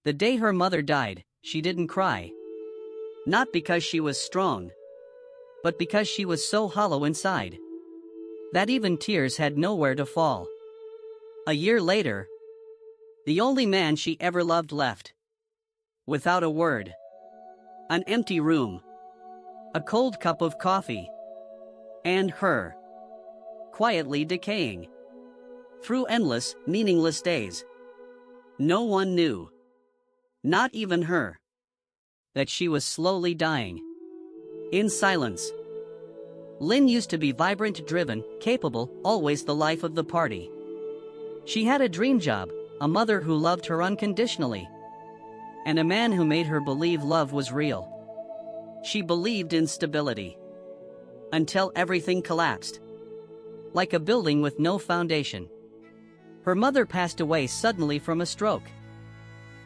The day her mother died, she didn't cry. Not because she was strong, but because she was so hollow inside that even tears had nowhere to fall. A year later, the only man she ever loved left. Without a word. An empty room. A cold cup of coffee. And her. Quietly decaying. Through endless, meaningless days. No one knew. Not even her. That she was slowly dying. In silence. Lynn used to be vibrant, driven, capable, always the life of the party. She had a dream job, a mother who loved her unconditionally, and a man who made her believe love was real. She believed in stability. Until everything collapsed. Like a building with no foundation. Her mother passed away suddenly from a stroke.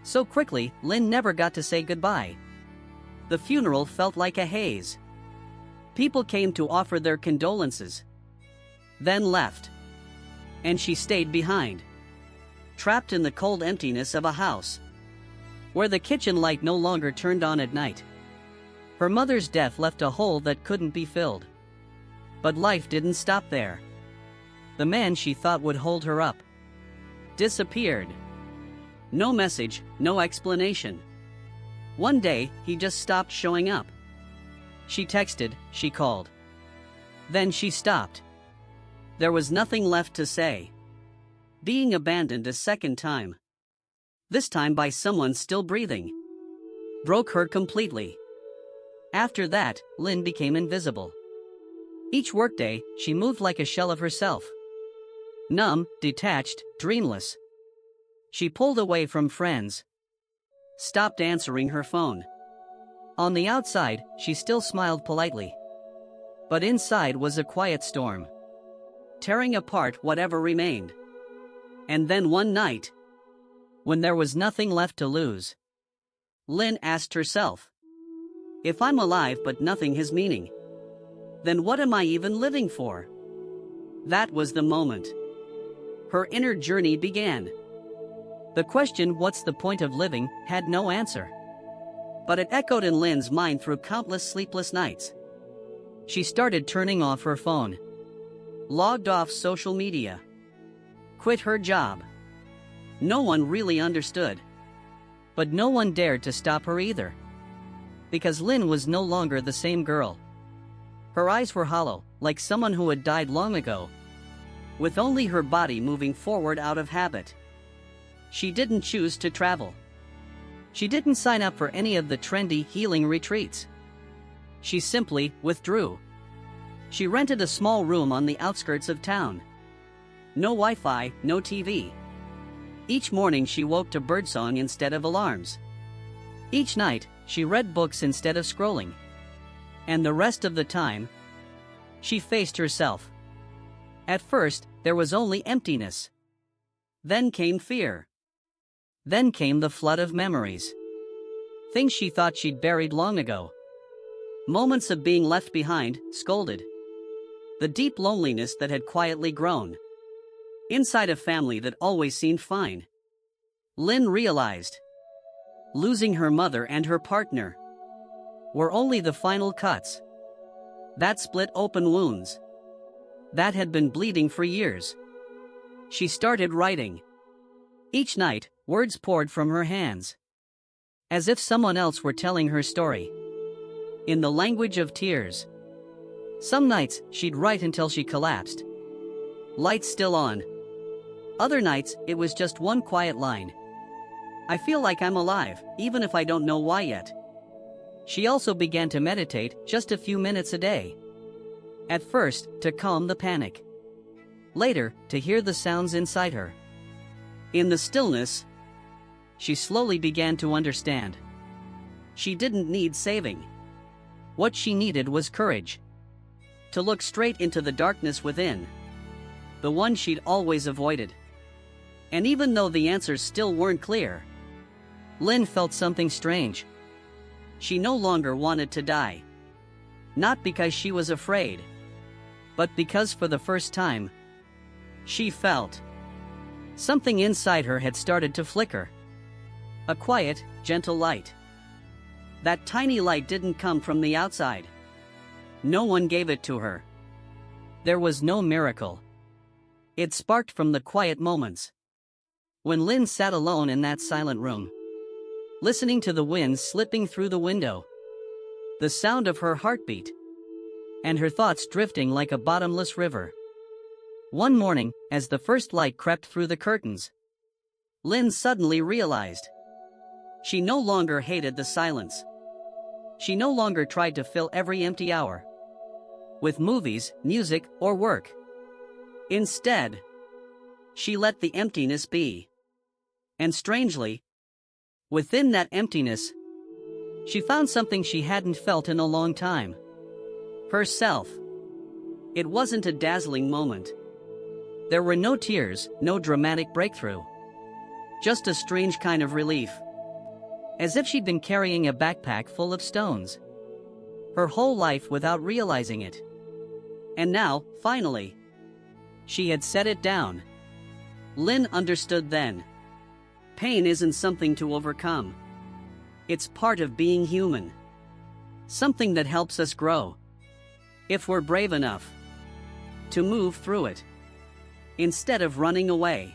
So quickly, Lynn never got to say goodbye. The funeral felt like a haze. People came to offer their condolences. Then left. And she stayed behind. Trapped in the cold emptiness of a house. Where the kitchen light no longer turned on at night. Her mother's death left a hole that couldn't be filled. But life didn't stop there. The man she thought would hold her up disappeared. No message, no explanation. One day, he just stopped showing up. She texted, she called. Then she stopped. There was nothing left to say. Being abandoned a second time. This time by someone still breathing. Broke her completely. After that, Lynn became invisible. Each workday, she moved like a shell of herself. Numb, detached, dreamless. She pulled away from friends. Stopped answering her phone. On the outside, she still smiled politely. But inside was a quiet storm. Tearing apart whatever remained. And then one night, when there was nothing left to lose, Lynn asked herself, if I'm alive but nothing has meaning, then what am I even living for? That was the moment. Her inner journey began. The question, what's the point of living, had no answer. But it echoed in Lynn's mind through countless sleepless nights. She started turning off her phone. Logged off social media. Quit her job. No one really understood. But no one dared to stop her either. Because Lynn was no longer the same girl. Her eyes were hollow, like someone who had died long ago. With only her body moving forward out of habit. She didn't choose to travel. She didn't sign up for any of the trendy healing retreats. She simply withdrew. She rented a small room on the outskirts of town. No Wi-Fi, no TV. Each morning she woke to birdsong instead of alarms. Each night, she read books instead of scrolling. And the rest of the time, she faced herself. At first, there was only emptiness. Then came fear. Then came the flood of memories. Things she thought she'd buried long ago. Moments of being left behind, scolded. The deep loneliness that had quietly grown. Inside a family that always seemed fine. Lynn realized. Losing her mother and her partner were only the final cuts. That split open wounds. That had been bleeding for years. She started writing. Each night, words poured from her hands. As if someone else were telling her story. In the language of tears. Some nights, she'd write until she collapsed. Lights still on. Other nights, it was just one quiet line. I feel like I'm alive, even if I don't know why yet. She also began to meditate, just a few minutes a day. At first, to calm the panic. Later, to hear the sounds inside her. In the stillness, she slowly began to understand. She didn't need saving. What she needed was courage. To look straight into the darkness within. The one she'd always avoided. And even though the answers still weren't clear, Lynn felt something strange. She no longer wanted to die. Not because she was afraid, but because for the first time, she felt something inside her had started to flicker. A quiet, gentle light. That tiny light didn't come from the outside. No one gave it to her. There was no miracle. It sparked from the quiet moments. When Lynn sat alone in that silent room, listening to the wind slipping through the window, the sound of her heartbeat, and her thoughts drifting like a bottomless river. One morning, as the first light crept through the curtains, Lynn suddenly realized. She no longer hated the silence. She no longer tried to fill every empty hour with movies, music, or work. Instead, she let the emptiness be. And strangely, within that emptiness, she found something she hadn't felt in a long time. Herself. It wasn't a dazzling moment. There were no tears, no dramatic breakthrough. Just a strange kind of relief. As if she'd been carrying a backpack full of stones. Her whole life without realizing it. And now, finally, she had set it down. Lynn understood then. Pain isn't something to overcome. It's part of being human. Something that helps us grow. If we're brave enough to move through it, instead of running away.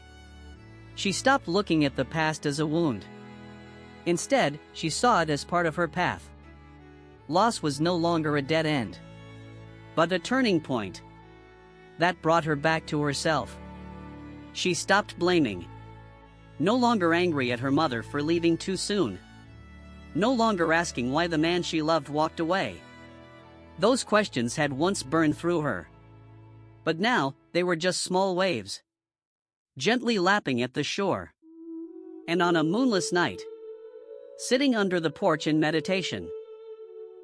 She stopped looking at the past as a wound. Instead, she saw it as part of her path. Loss was no longer a dead end, but a turning point that brought her back to herself. She stopped blaming. No longer angry at her mother for leaving too soon. No longer asking why the man she loved walked away. Those questions had once burned through her. But now, they were just small waves, gently lapping at the shore. And on a moonless night, sitting under the porch in meditation,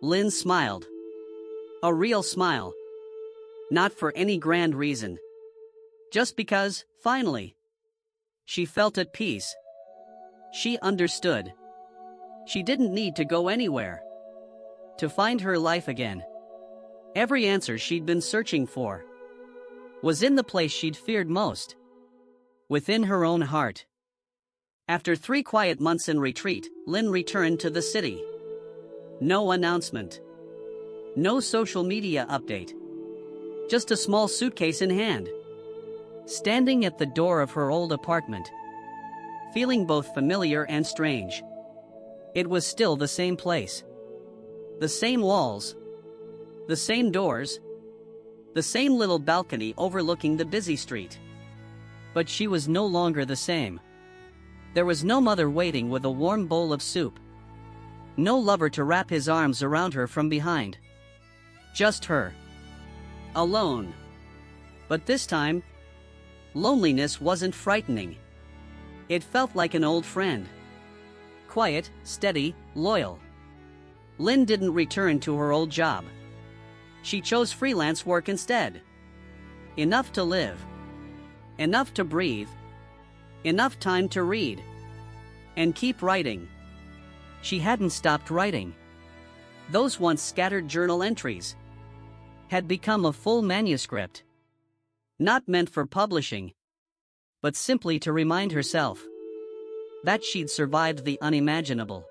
Lynn smiled. A real smile. Not for any grand reason. Just because, finally, she felt at peace. She understood. She didn't need to go anywhere to find her life again. Every answer she'd been searching for was in the place she'd feared most, within her own heart. After 3 quiet months in retreat, Lynn returned to the city. No announcement. No social media update. Just a small suitcase in hand. Standing at the door of her old apartment, feeling both familiar and strange. It was still the same place. The same walls. The same doors. The same little balcony overlooking the busy street. But she was no longer the same. There was no mother waiting with a warm bowl of soup. No lover to wrap his arms around her from behind. Just her. Alone. But this time, loneliness wasn't frightening. It felt like an old friend. Quiet, steady, loyal. Lynn didn't return to her old job. She chose freelance work instead. Enough to live. Enough to breathe. Enough time to read. And keep writing. She hadn't stopped writing. Those once scattered journal entries had become a full manuscript. Not meant for publishing, but simply to remind herself that she'd survived the unimaginable.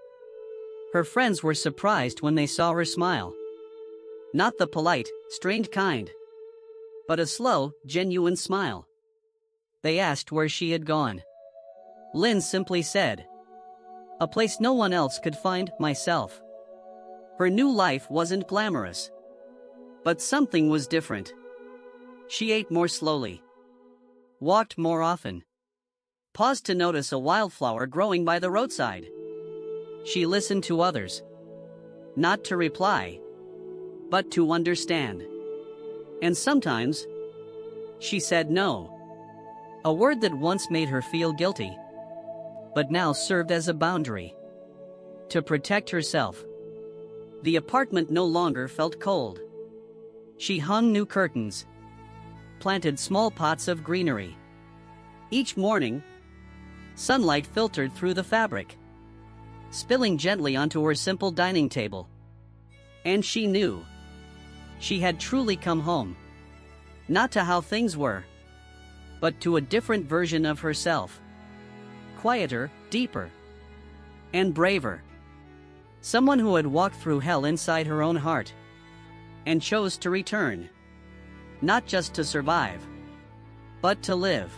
Her friends were surprised when they saw her smile. Not the polite, strained kind, but a slow, genuine smile. They asked where she had gone. Lynn simply said, "A place no one else could find, myself." Her new life wasn't glamorous, but something was different. She ate more slowly, walked more often, paused to notice a wildflower growing by the roadside. She listened to others, not to reply, but to understand. And sometimes, she said no. A word that once made her feel guilty, but now served as a boundary. To protect herself. The apartment no longer felt cold. She hung new curtains, planted small pots of greenery. Each morning, sunlight filtered through the fabric, spilling gently onto her simple dining table. And she knew she had truly come home. Not to how things were, but to a different version of herself. Quieter, deeper, and braver. Someone who had walked through hell inside her own heart and chose to return. Not just to survive, but to live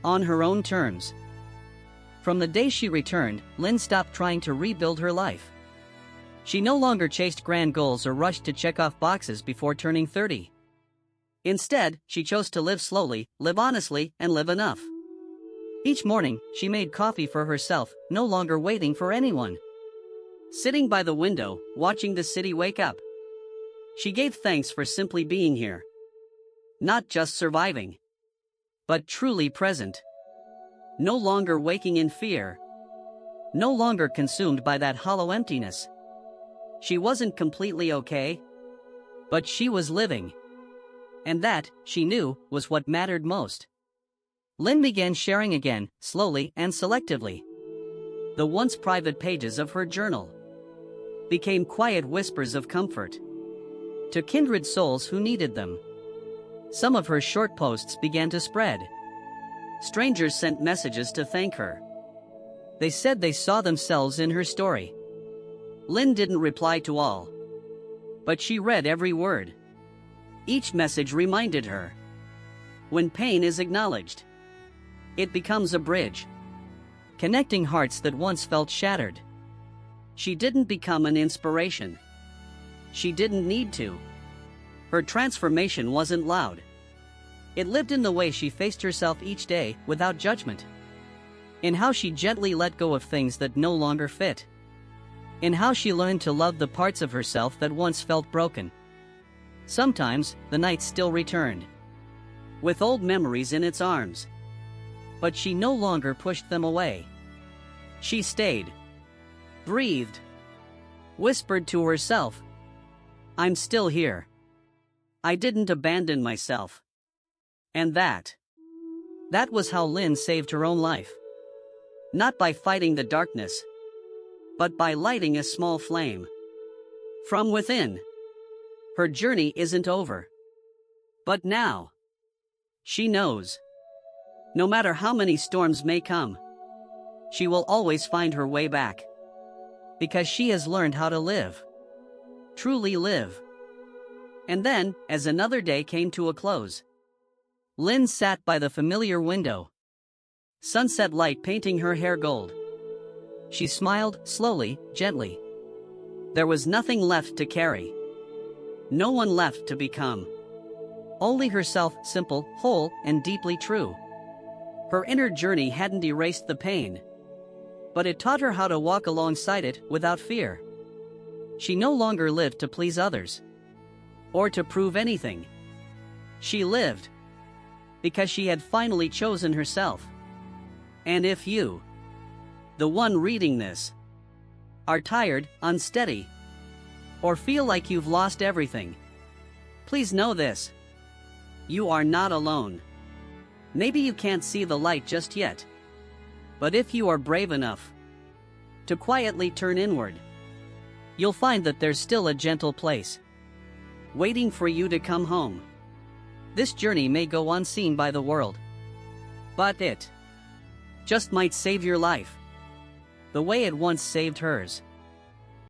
on her own terms. From the day she returned, Lynn stopped trying to rebuild her life. She no longer chased grand goals or rushed to check off boxes before turning 30. Instead, she chose to live slowly, live honestly, and live enough. Each morning, she made coffee for herself, no longer waiting for anyone. Sitting by the window, watching the city wake up. She gave thanks for simply being here. Not just surviving, but truly present. No longer waking in fear. No longer consumed by that hollow emptiness. She wasn't completely okay, but she was living. And that, she knew, was what mattered most. Lynn began sharing again, slowly and selectively. The once private pages of her journal became quiet whispers of comfort to kindred souls who needed them. Some of her short posts began to spread. Strangers sent messages to thank her. They said they saw themselves in her story. Lynn didn't reply to all, but she read every word. Each message reminded her, when pain is acknowledged, it becomes a bridge, connecting hearts that once felt shattered. She didn't become an inspiration. She didn't need to. Her transformation wasn't loud. It lived in the way she faced herself each day without judgment. In how she gently let go of things that no longer fit. In how she learned to love the parts of herself that once felt broken. Sometimes, the night still returned, with old memories in its arms. But she no longer pushed them away. She stayed, breathed, whispered to herself, "I'm still here. I didn't abandon myself." And that was how Lynn saved her own life. Not by fighting the darkness, but by lighting a small flame from within. Her journey isn't over. But now, she knows, no matter how many storms may come, she will always find her way back. Because she has learned how to live. Truly live. And then, as another day came to a close, Lynn sat by the familiar window. Sunset light painting her hair gold. She smiled, slowly, gently. There was nothing left to carry. No one left to become. Only herself, simple, whole, and deeply true. Her inner journey hadn't erased the pain, but it taught her how to walk alongside it without fear. She no longer lived to please others, or to prove anything. She lived because she had finally chosen herself. And if you, the one reading this, are tired, unsteady, or feel like you've lost everything, please know this: you are not alone. Maybe you can't see the light just yet, but if you are brave enough to quietly turn inward, you'll find that there's still a gentle place waiting for you to come home. This journey may go unseen by the world, but it just might save your life the way it once saved hers.